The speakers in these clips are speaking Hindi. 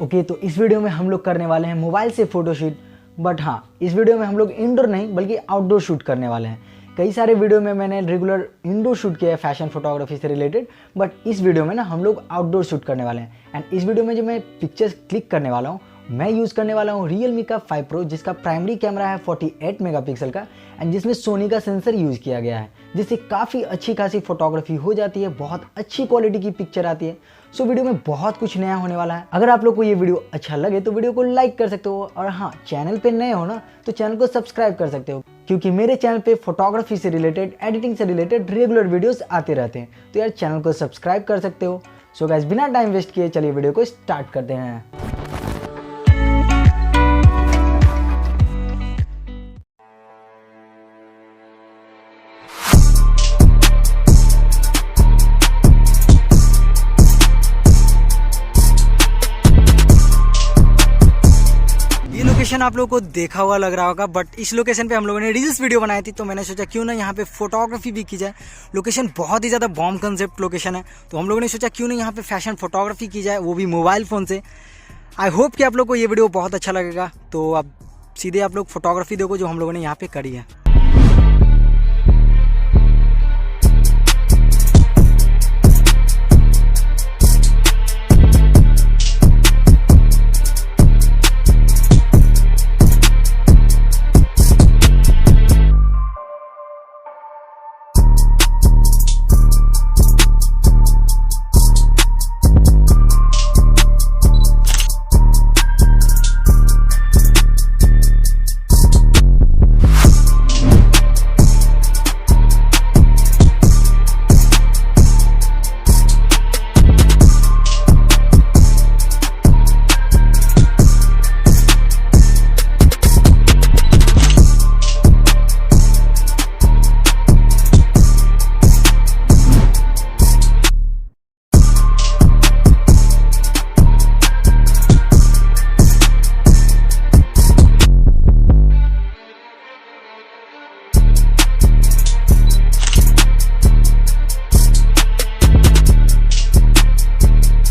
ओके, तो इस वीडियो में हम लोग करने वाले हैं मोबाइल से फोटोशूट। बट हाँ, इस वीडियो में हम लोग इंडोर नहीं बल्कि आउटडोर शूट करने वाले हैं। कई सारे वीडियो में मैंने रेगुलर इंडोर शूट किया है फैशन फोटोग्राफी से रिलेटेड, बट इस वीडियो में ना हम लोग आउटडोर शूट करने वाले हैं। एंड इस वीडियो में जो मैं पिक्चर्स क्लिक करने वाला हूँ, मैं यूज़ करने वाला हूँ Realme का 5 Pro, जिसका प्राइमरी कैमरा है 48 मेगापिक्सल का एंड जिसमें सोनी का सेंसर यूज़ किया गया है, जिससे काफ़ी अच्छी खासी फोटोग्राफी हो जाती है, बहुत अच्छी क्वालिटी की पिक्चर आती है। सो वीडियो में बहुत कुछ नया होने वाला है। अगर आप लोग को ये वीडियो अच्छा लगे तो वीडियो को लाइक कर सकते हो, और हाँ, चैनल पे नए हो ना तो चैनल को सब्सक्राइब कर सकते हो, क्योंकि मेरे चैनल पे फोटोग्राफी से रिलेटेड, एडिटिंग से रिलेटेड रेगुलर वीडियोस आते रहते हैं। तो यार चैनल को सब्सक्राइब कर सकते हो। सो गाइस, बिना टाइम वेस्ट किए चलिए वीडियो को स्टार्ट करते हैं। लोकेशन आप लोगों को देखा हुआ लग रहा होगा, बट इस लोकेशन पे हम लोगों ने रील्स वीडियो बनाई थी, तो मैंने सोचा क्यों ना यहाँ पे फोटोग्राफी भी की जाए। लोकेशन बहुत ही ज़्यादा बॉम्ब कंसेप्ट लोकेशन है, तो हम लोगों ने सोचा क्यों ना यहाँ पे फैशन फोटोग्राफी की जाए, वो भी मोबाइल फ़ोन से। आई होप कि आप लोग को ये वीडियो बहुत अच्छा लगेगा। तो अब सीधे आप लोग फोटोग्राफी देखो जो हम लोगों ने यहाँ पे करी है।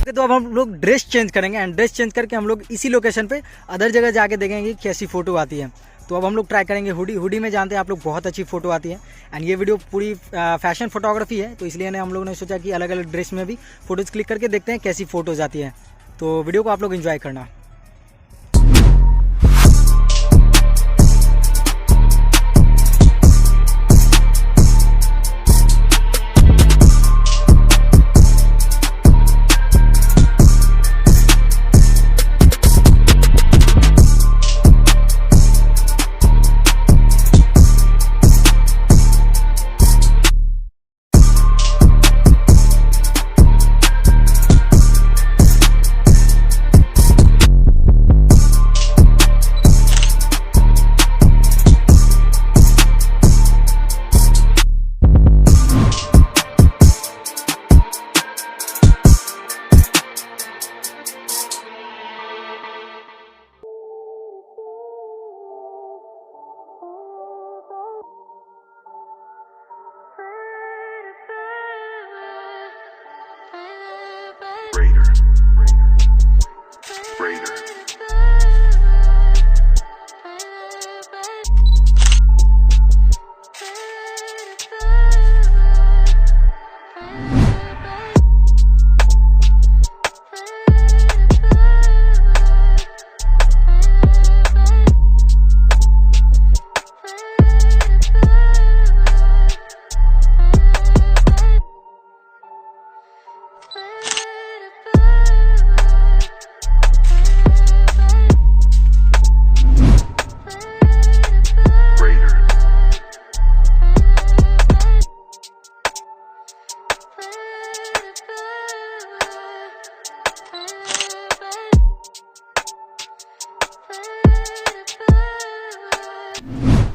तो अब हम लोग ड्रेस चेंज करेंगे एंड ड्रेस चेंज करके हम लोग इसी लोकेशन पे अदर जगह जाके देखेंगे कैसी फोटो आती है। तो अब हम लोग ट्राई करेंगे हुडी में जानते हैं आप लोग बहुत अच्छी फोटो आती है। एंड ये वीडियो पूरी फैशन फोटोग्राफी है, तो इसलिए हम लोगों ने सोचा कि अलग अलग ड्रेस में भी फोटोज क्लिक करके देखते हैं कैसी फोटोज आती है। तो वीडियो को आप लोग एंजॉय करना।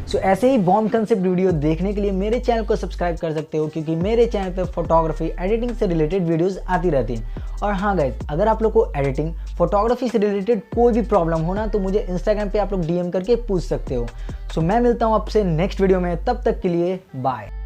सो ऐसे ही बॉम्ब कंसेप्ट वीडियो देखने के लिए मेरे चैनल को सब्सक्राइब कर सकते हो, क्योंकि मेरे चैनल पे फोटोग्राफी एडिटिंग से रिलेटेड वीडियोस आती रहती हैं। और हाँ गाइस, अगर आप लोग को एडिटिंग फोटोग्राफी से रिलेटेड कोई भी प्रॉब्लम हो ना, तो मुझे इंस्टाग्राम पे आप लोग DM करके पूछ सकते हो। सो मैं मिलता हूँ आपसे नेक्स्ट वीडियो में, तब तक के लिए बाय।